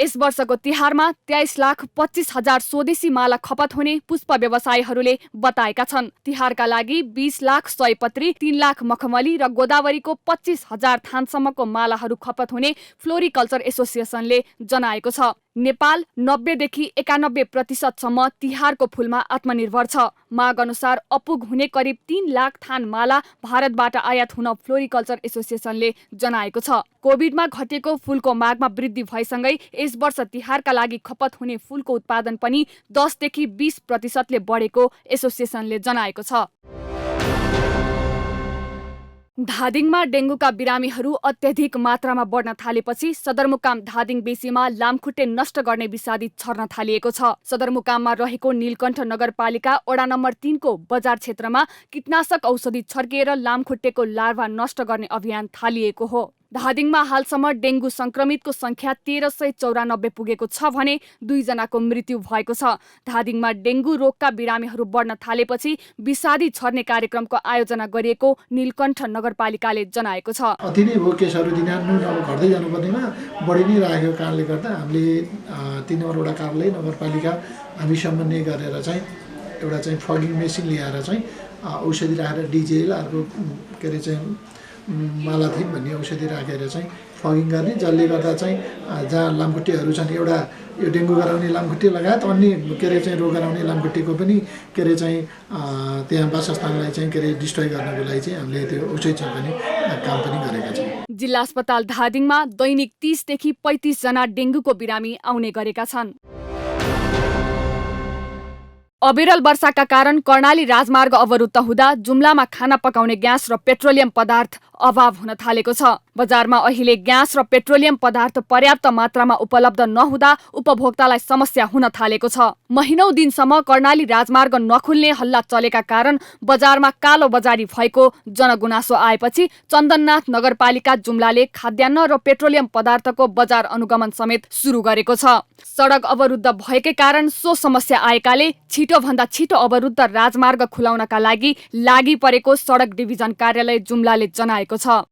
यस वर्षको तिहारमा 23,25,000 स्वदेशी माला खपत हुने पुष्प व्यवसायीहरूले बताएका छन्। तिहारका लागि 20 लाख सयपत्री, 3 लाख मखमली र गोदावरीको 25,000 थानसम्मको मालाहरू खपत हुने फ्लोरिकल्चर एसोसिएसनले जनाएको छ। नेपाल 90 देखि 91% तिहारको फूलमा आत्मनिर्भर छ। माग अनुसार अपुग हुने करिब 3 लाख थान माला भारतबाट आयात हुन फ्लोरिकल्चर एसोसिएसनले जनाएको छ। कोभिडमा घटेको फूलको मागमा वृद्धि भएसँगै यस वर्ष तिहारका लागि खपत हुने फूलको उत्पादन पनि 10 देखि 20% बढेको एसोसिएसनले जनाएको छ। धादिङमा डेङ्गुका बिरामीहरू अत्यधिक मात्रामा बढ्न थालेपछि सदरमुकाम धादिङ बेसीमा लामखुट्टे नष्ट गर्ने विषादी छर्न थालिएको छ। सदरमुकाममा रहेको नीलकण्ठ नगरपालिका वडा नम्बर 3 को बजार क्षेत्रमा कीटनाशक औषधि छर्किएर लामखुट्टेको लार्भा नष्ट गर्ने अभियान थालिएको हो। धादिङमा हालसम्म डेङ्गु संक्रमितको संख्या 1394 पुगेको छ भने 2 जनाको मृत्यु भएको छ। धादिङमा डेङ्गु रोगका बिरामीहरू बढ्न थालेपछि विषादी छर्ने कार्यक्रमको आयोजना गरिएको नीलकण्ठ नगरपालिकाले जनाएको छ। अति नै हो केसहरू दिनानुदिन अब घट्दै जानुपर्नेमा बढी नै राखेको कारणले गर्दा हामीले 3 नम्बर वडा कार्यालय नगरपालिका हामी समन्वय गरेर चाहिँ एउटा चाहिँ फगिङ मेसिन ल्याएर चाहिँ औषधि राखेर डिजेल अर्को के अरे चाहिँ मालाथिन भन्ने औषधि राखेर चाहिँ फगिङ गर्ने, जसले गर्दा चाहिँ जहाँ लामखुट्टेहरू छन् एउटा यो डेङ्गु गराउने लामखुट्टे लगायत अन्य के अरे चाहिँ रोग गराउने लामखुट्टेको पनि के अरे चाहिँ त्यहाँ वासस्थानलाई चाहिँ के अरे डिस्ट्रोय गर्नको लागि चाहिँ हामीले त्यो औषधि छर्कने काम पनि गरेका छौँ। जिल्ला अस्पताल धादिङमा दैनिक 30 देखि 35 जना डेङ्गुको बिरामी आउने गरेका छन्। अविरल वर्षाका कारण कर्णाली राजमार्ग अवरुद्ध हुँदा जुम्लामा खाना पकाउने ग्यास र पेट्रोलियम पदार्थ अभाव हुन थालेको छ। बजारमा अहिले ग्यास र पेट्रोलियम पदार्थ पर्याप्त मात्रामा उपलब्ध नहुँदा उपभोक्तालाई समस्या हुन थालेको छ। महिनौं दिनसम्म कर्णाली राजमार्ग नखुल्ने हल्ला चलेका कारण बजारमा कालो बजारी भएको जनगुनासो आएपछि चन्दननाथ नगरपालिका जुम्लाले खाद्यान्न र पेट्रोलियम पदार्थको बजार अनुगमन समेत सुरु गरेको छ। सडक अवरुद्ध भएकै कारण सो समस्या आएकाले छिटोभन्दा छिटो अवरुद्ध राजमार्ग खुलाउनका लागि परेको सडक डिभिजन कार्यालय जुम्लाले जनाएको छ।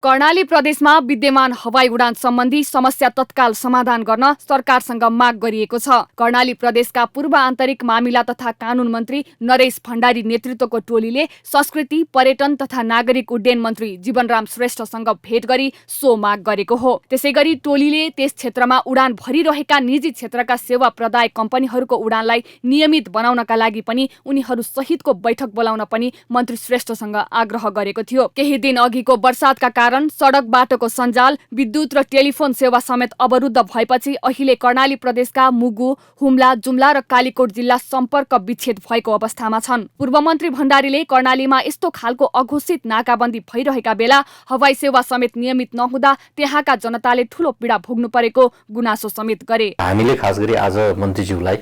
कर्णाली प्रदेशमा विद्यमान हवाई उडान सम्बन्धी समस्या तत्काल समाधान गर्न सरकारसँग माग गरिएको छ। कर्णाली प्रदेशका पूर्व आन्तरिक मामिला तथा कानून मन्त्री नरेश भण्डारी नेतृत्वको टोलीले संस्कृति, पर्यटन तथा नागरिक उड्डयन मन्त्री जीवनराम श्रेष्ठसँग भेट गरी सो माग गरेको हो। त्यसैगरी टोलीले त्यस क्षेत्रमा उडान भरिरहेका निजी क्षेत्रका सेवा प्रदायक कम्पनीहरूको उडानलाई नियमित बनाउनका लागि पनि उनीहरू सहितको बैठक बोलाउन पनि मन्त्री श्रेष्ठसँग आग्रह गरेको थियो। केही दिन अघिको वर्षातका कारण सडक बाटोको सञ्जाल, विद्युत र टेलिफोन सेवा समेत अवरुद्ध भएपछि अहिले कर्णाली प्रदेशका मुगु, हुम्ला, जुम्ला र कालीकोट जिल्ला सम्पर्क विच्छेद भएको अवस्थामा छन्। पूर्व मन्त्री भण्डारीले कर्णालीमा यस्तो खालको अघोषित नाकाबन्दी भइरहेका बेला हवाई सेवा समेत नियमित नहुँदा त्यहाँका जनताले ठूलो पीडा भोग्नु परेको गुनासो समेत गरे। हामीले खास गरी आज मन्त्रीज्यूलाई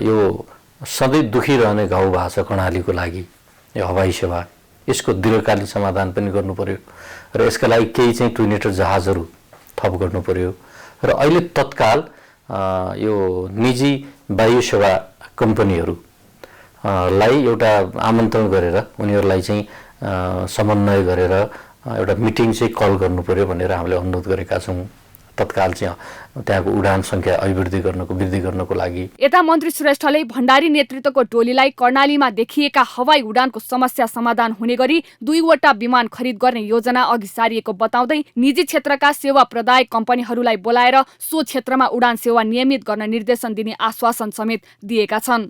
यो सधैँ दुखी रहने घाउ भएको छ कर्णालीको लागि यो हवाई सेवा, यसको दीर्घकालीन समाधान पनि गर्नु पर्यो र यसका लागि केही चाहिँ ट्विनेटर जहाजहरू थप गर्नु पर्यो र अहिले तत्काल यो निजी वायु सेवा कम्पनीहरूलाई एउटा आमन्त्रण गरेर उनीहरूलाई चाहिँ समन्वय गरेर एउटा मिटिङ चाहिँ कल गर्नु पर्यो भनेर हामीले अनुरोध गरेका छौँ। तत्काल चाहिँ त्यहाँको उडान संख्या वृद्धि गर्नको लागि। यता मन्त्री श्रेष्ठले भण्डारी नेतृत्वको टोलीलाई कर्णालीमा देखिएका हवाई उडानको समस्या समाधान हुने गरी 2 वटा विमान खरिद गर्ने योजना अघि सारिएको बताउँदै निजी क्षेत्रका सेवा प्रदायक कम्पनीहरूलाई बोलाएर सो क्षेत्रमा उडान सेवा नियमित गर्न निर्देशन दिने आश्वासन समेत दिएका छन्।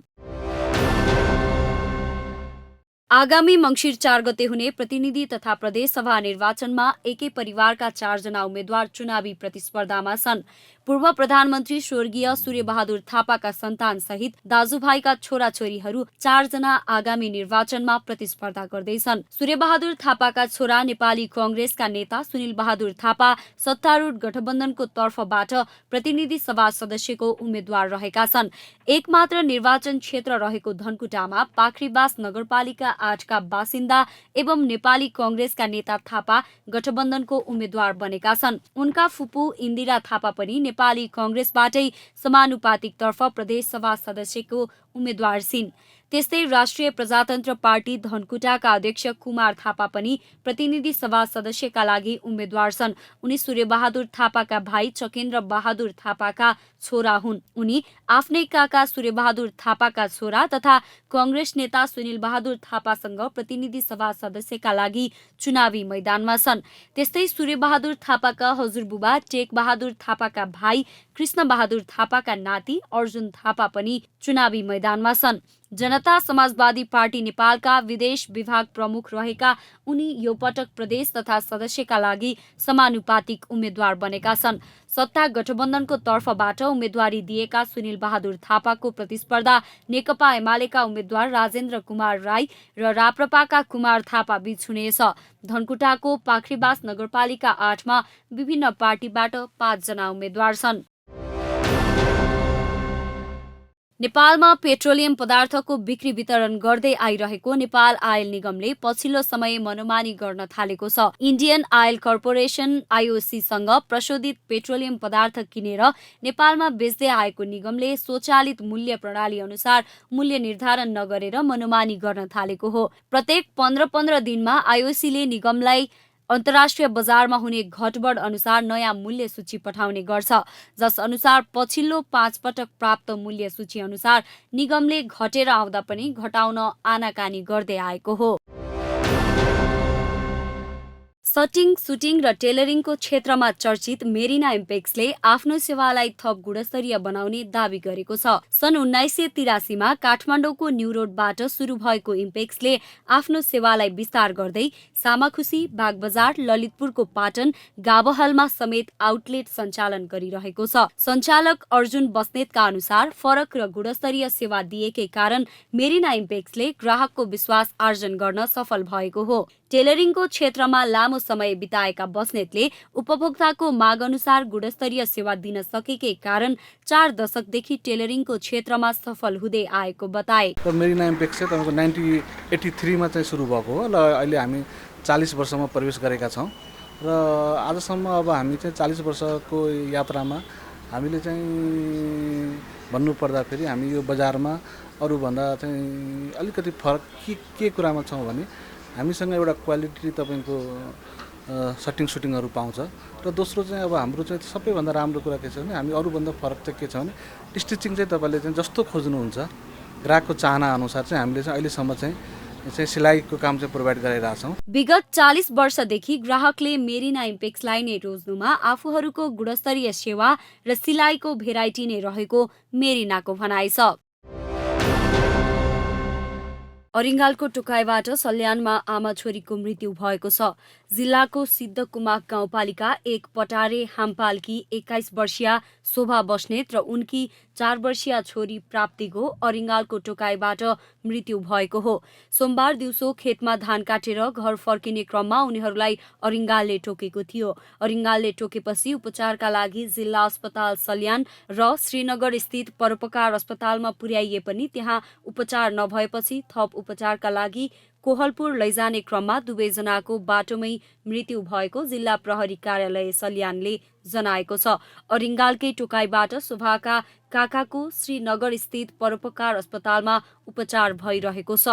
आगामी मङ्सिर 4 गते हुने प्रतिनिधि तथा प्रदेश सभा निर्वाचनमा एकै परिवारका 4 जना उम्मेद्वार चुनावी प्रतिस्पर्धामा छन्। पूर्व प्रधानमन्त्री स्वर्गीय सूर्यबहादुर थापाका सन्तान सहित दाजुभाइका छोराछोरीहरू 4 जना आगामी निर्वाचनमा प्रतिस्पर्धा गर्दैछन्। सूर्यबहादुर थापाका छोरा नेपाली कांग्रेसका नेता सुनिल बहादुर थापा सत्तारूढ गठबन्धनको तर्फबाट प्रतिनिधि सभा सदस्यको उम्मेद्वार रहेका छन्। एकमात्र निर्वाचन क्षेत्र रहेको धनकुटामा पाखरीबास नगरपालिका 8 का बासिन्दा एवं नेपाली कांग्रेसका नेता थापा गठबन्धनको उम्मेद्वार बनेका छन्। उनका फुपू इन्दिरा थापा पनि नेपाली कङ्ग्रेसबाटै समानुपातिकतर्फ प्रदेश सभा सदस्यको उम्मेद्वार छिन्। त्यस्तै राष्ट्रिय प्रजातन्त्र पार्टी धनकुटाका अध्यक्ष कुमार थापा पनि प्रतिनिधि सभा सदस्यका लागि उम्मेद्वार छन्। उनी सूर्यबहादुर थापाका भाइ चकेन्द्र बहादुर थापाका छोरा हुन्। उनी आफ्नै काका सूर्यबहादुर थापाका छोरा तथा कङ्ग्रेस नेता सुनिल बहादुर थापासँग प्रतिनिधि सभा सदस्यका लागि चुनावी मैदानमा छन्। त्यस्तै सूर्यबहादुर थापाका हजुरबुबा टेक बहादुर थापाका भाइ कृष्ण बहादुर थापाका नाति अर्जुन थापा पनि चुनावी मैदानमा छन्। जनता समाजवादी पार्टी नेपालका विदेश विभाग प्रमुख रहेका उनी यो पटक प्रदेश तथा सदस्यका लागि समानुपातिक उम्मेद्वार बनेका छन्। सत्ता गठबन्धनको तर्फबाट उम्मेद्वारी दिएका सुनिल बहादुर थापाको प्रतिस्पर्धा नेकपा एमालेका उम्मेद्वार राजेन्द्र कुमार राई र राप्रपाका कुमार थापा बीच हुनेछ। धनकुटाको पाखरीबास नगरपालिका 8मा विभिन्न पार्टीबाट 5 जना उम्मेद्वार छन्। नेपालमा पेट्रोलियम पदार्थको बिक्री वितरण गर्दै आइरहेको नेपाल आयल निगमले पछिल्लो समय मनोमानी गर्न थालेको छ। इन्डियन आयल कर्पोरेसन आइओसीसँग प्रशोधित पेट्रोलियम पदार्थ किनेर नेपालमा बेच्दै आएको निगमले स्वचालित मूल्य प्रणाली अनुसार मूल्य निर्धारण नगरेर मनोमानी गर्न थालेको हो। प्रत्येक 15-15 दिनमा आइओसीले निगमलाई अन्तर्राष्ट्रिय बजारमा हुने घटबढ अनुसार नयाँ मूल्य सूची पठाउने गर्छ, जस अनुसार पछिल्लो 5 पटक प्राप्त मूल्य सूची अनुसार निगमले घटेर आउँदा पनि घटाउन आनाकानी गर्दै आएको हो। सटिङ, सुटिङ र टेलरिङको क्षेत्रमा चर्चित मेरिना इम्पेक्सले आफ्नो सेवालाई थप गुणस्तरीय बनाउने दावी गरेको छ। सन् 1983मा काठमाडौँको न्यू रोडबाट सुरु भएको इम्पेक्सले आफ्नो सेवालाई विस्तार गर्दै सामाखुसी, बागबजार, ललितपुरको पाटन, गावहलमा समेत आउटलेट सञ्चालन गरिरहेको छ। सञ्चालक अर्जुन बस्नेतका अनुसार फरक र गुणस्तरीय सेवा दिएकै कारण मेरिना इम्पेक्सले ग्राहकको विश्वास आर्जन गर्न सफल भएको हो। टेलरिङको क्षेत्रमा लामो समय बिताएका बस्नेतले उपभोक्ताको माग अनुसार गुणस्तरीय सेवा दिन सकेकै कारण 4 दशकदेखि टेलरिङको क्षेत्रमा सफल हुँदै आएको बताए। मेरिना इम्पेक्स चाहिँ तपाईँको 1983मा चाहिँ सुरु भएको हो र अहिले हामी 40 वर्षमा प्रवेश गरेका छौँ र आजसम्म अब हामी चाहिँ 40 वर्षको यात्रामा हामीले चाहिँ भन्नुपर्दाखेरि हामी यो बजारमा अरूभन्दा चाहिँ अलिकति फरक के कुरामा छौँ भने हामीसँग एउटा क्वालिटी तपाईँको सटिङ सुटिङहरू पाउँछ र दोस्रो चाहिँ अब हाम्रो चाहिँ सबैभन्दा राम्रो कुरा के छ भने हामी अरूभन्दा फरक चाहिँ के छ भने स्टिचिङ चाहिँ तपाईँले चाहिँ जस्तो खोज्नुहुन्छ ग्राहकको चाहना अनुसार चाहिँ हामीले चाहिँ अहिलेसम्म चाहिँ सिलाइको काम चाहिँ प्रोभाइड गरिरहेछौँ। विगत 40 वर्षदेखि ग्राहकले मेरिना इम्पेक्सलाई नै रोज्नुमा आफूहरूको गुणस्तरीय सेवा र सिलाइको भेराइटी नै रहेको मेरिनाको भनाइ छ। अरिङ्गालको टोकाइबाट सल्यानमा आमा छोरीको मृत्यु भएको छ। जिल्लाको सिद्धकुमाक गाउँपालिका 1 पटारे हाम्पालकी 21 वर्षीय शोभा बस्नेत र उनकी 4 वर्षीय छोरी प्राप्तिको अरिङ्गालको टोकाइबाट मृत्यु भएको हो। सोमबार दिउँसो खेतमा धान काटेर घर फर्किने क्रममा उनीहरूलाई अरिङ्गालले टोकेको थियो। अरिङ्गालले टोकेपछि उपचारका लागि जिल्ला अस्पताल सल्यान र श्रीनगर स्थित परोपकार अस्पतालमा पुर्याइए पनि त्यहाँ उपचार नभएपछि थप उपचारका लागि कोहलपुर लैजाने क्रममा दुवैजनाको बाटोमै मृत्यु भएको जिल्ला प्रहरी कार्यालय सल्यानले जनाएको छ। अरिङ्गालकै टोकाइबाट शोभाका काकाको श्रीनगर स्थित परोपकार अस्पतालमा उपचार भइरहेको छ।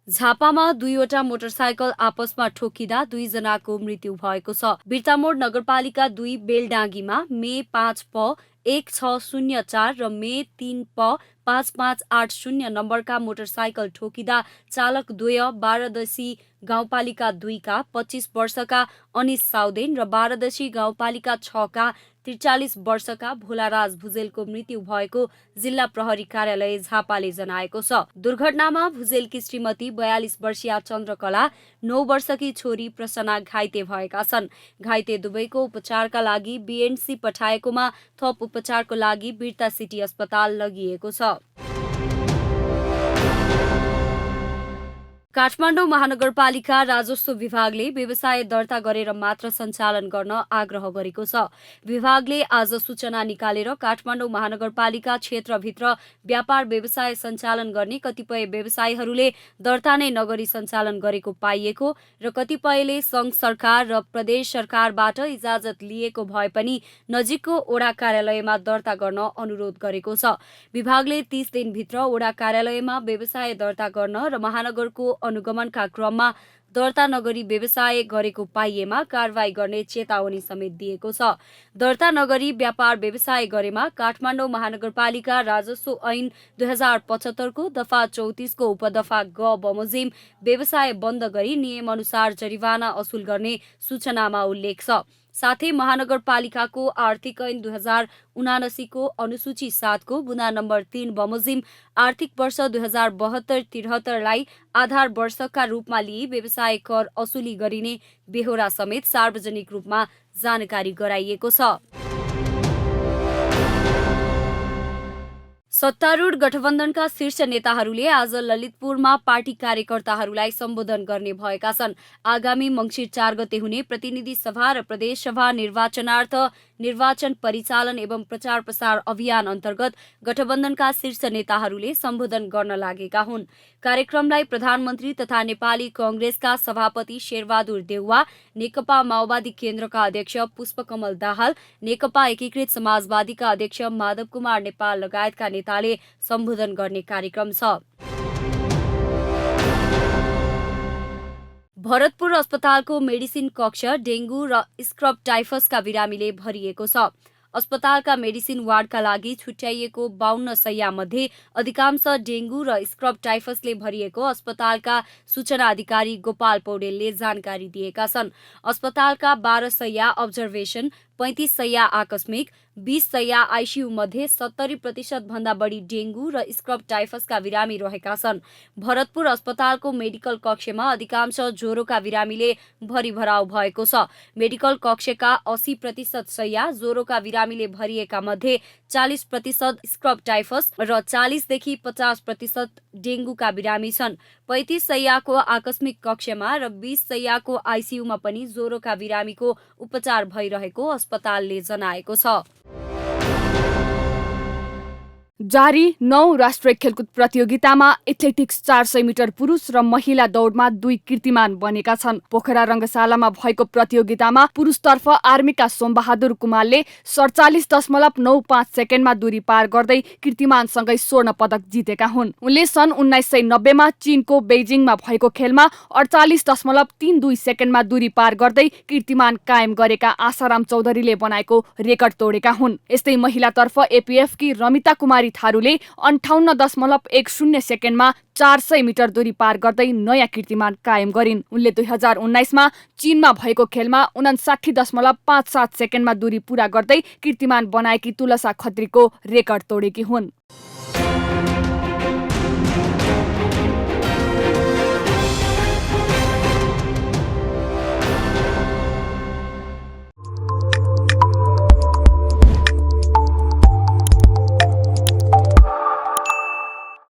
झापामा 2वटा मोटरसाइकल आपसमा ठोकिँदा 2 जनाको मृत्यु भएको छ। बिर्तामोड नगरपालिका 2 बेलडाँगीमा मे 5 प 1604 र मे 3 प 5580 नम्बरका मोटरसाइकल ठोकिँदा चालक द्वय बारादशी गाउँपालिका 2 का 25 वर्षका अनिस साउदेन र बारादशी गाउँपालिका 6 का 43 वर्षका भोलाराज भुजेलको मृत्यु भएको जिल्ला प्रहरी कार्यालय झापाले जनाएको छ। दुर्घटनामा भुजेलकी श्रीमती 42 वर्षीय चन्द्रकला, 9 वर्षकी छोरी प्रसन्ना घाइते भएका छन्। घाइते दुवैको उपचारका लागि बीएनसी पठाएकोमा थप उपचारको लागि बिर्ता सिटी अस्पताल लगिएको छ। काठमाडौँ महानगरपालिका राजस्व विभागले व्यवसाय दर्ता गरेर मात्र सञ्चालन गर्न आग्रह गरेको छ। विभागले आज सूचना निकालेर काठमाडौँ महानगरपालिका क्षेत्रभित्र व्यापार व्यवसाय सञ्चालन गर्ने कतिपय व्यवसायीहरूले दर्ता नै नगरी सञ्चालन गरेको पाइएको र कतिपयले सङ्घ सरकार र प्रदेश सरकारबाट इजाजत लिएको भए पनि नजिकको ओडा कार्यालयमा दर्ता गर्न अनुरोध गरेको छ। विभागले 30 दिनभित्र ओडा कार्यालयमा व्यवसाय दर्ता गर्न र महानगरको अनुगमनका क्रममा दर्ता नगरी व्यवसाय गरेको पाइएमा कारवाही गर्ने चेतावनी समेत दिएको छ। दर्ता नगरी व्यापार व्यवसाय गरेमा काठमाडौँ महानगरपालिका राजस्व ऐन 2075 को दफा 34 को उपदफा ग बमोजिम व्यवसाय बन्द गरी नियमअनुसार जरिवाना असुल गर्ने सूचनामा उल्लेख छ। साथै महानगरपालिकाको आर्थिक ऐन 2079 को अनुसूची 7 को बुँदा नम्बर 3 बमोजिम आर्थिक वर्ष 2072-73 लाई आधार वर्षका रूपमा लिई व्यवसाय कर असुली गरिने बेहोरा समेत सार्वजनिक रूपमा जानकारी गराइएको छ। सत्तारूढ गठबन्धनका शीर्ष नेताहरूले आज ललितपुरमा पार्टी कार्यकर्ताहरूलाई सम्बोधन गर्ने भएका छन्। आगामी मङ्सिर 4 गते हुने प्रतिनिधि सभा र प्रदेश सभा निर्वाचनार्थ निर्वाचन परिचालन एवं प्रचार प्रसार अभियान अन्तर्गत गठबन्धनका शीर्ष नेताहरूले सम्बोधन गर्न लागेका हुन्। कार्यक्रमलाई प्रधानमन्त्री तथा नेपाली कङ्ग्रेसका सभापति शेरबहादुर देउवा, नेकपा माओवादी केन्द्रका अध्यक्ष पुष्पकमल दाहाल, नेकपा एकीकृत समाजवादीका अध्यक्ष माधव कुमार नेपाल लगायतका नेताले सम्बोधन गर्ने कार्यक्रम छ। भरतपुर अस्पतालको मेडिसिन कक्ष डेङ्गु र स्क्रब टाइफसका बिरामीले भरिएको छ। अस्पतालका मेडिसिन वार्डका लागि छुट्याइएको 52 शय्यामध्ये अधिकांश डेङ्गु र स्क्रब टाइफसले भरिएको अस्पतालका सूचना अधिकारी गोपाल पौडेलले जानकारी दिएका छन्। अस्पतालका 12 शय्या अब्जर्भेसन, 35 शय्या आकस्मिक, 20 शय्या आइसियू मध्ये 70% भन्दा बढी डेङ्गु र स्क्रब टाइफसका बिरामी रहेका छन्। भरतपुर अस्पतालको मेडिकल कक्षमा अधिकांश ज्वरोका बिरामीले भरिभराउ भएको छ। मेडिकल कक्षका 80% शय्या ज्वरोका बिरामीले भरिएका मध्ये 40% स्क्रब टाइफस र 40 देखि 50% डेङ्गुका बिरामी छन्। 35 शय्याको आकस्मिक कक्षमा र 20 शय्याको आइसियूमा पनि ज्वरोका बिरामीको उपचार भइरहेको अस्पतालले जनाएको छ। जारी 9 राष्ट्रिय खेलकुद प्रतियोगितामा एथलेटिक्स 400 मिटर पुरुष र महिला दौडमा 2 कीर्तिमान बनेका छन्। पोखरा रङ्गशालामा भएको प्रतियोगितामा पुरुषतर्फ आर्मीका सोमबहादुर कुमारले 47.95 सेकेन्डमा दूरी पार गर्दै कीर्तिमानसँगै स्वर्ण पदक जितेका हुन्। उनले सन् 1990 मा चीनको बेजिङमा भएको खेलमा 48.32 सेकेन्डमा दूरी पार गर्दै कीर्तिमान कायम गरेका आशाराम चौधरीले बनाएको रेकर्ड तोडेका हुन्। यस्तै महिलातर्फ एपीएफ की रमिता कुमारी थारूले 58.10 सेकेन्डमा 400 मिटर दूरी पार गर्दै नयाँ कीर्तिमान कायम गरिन्। उनले 2019 मा चीनमा भएको खेलमा 59.57 सेकेन्डमा दूरी पूरा गर्दै कीर्तिमान बनाएकी तुलसा खत्रीको रेकर्ड तोडेकी हुन्।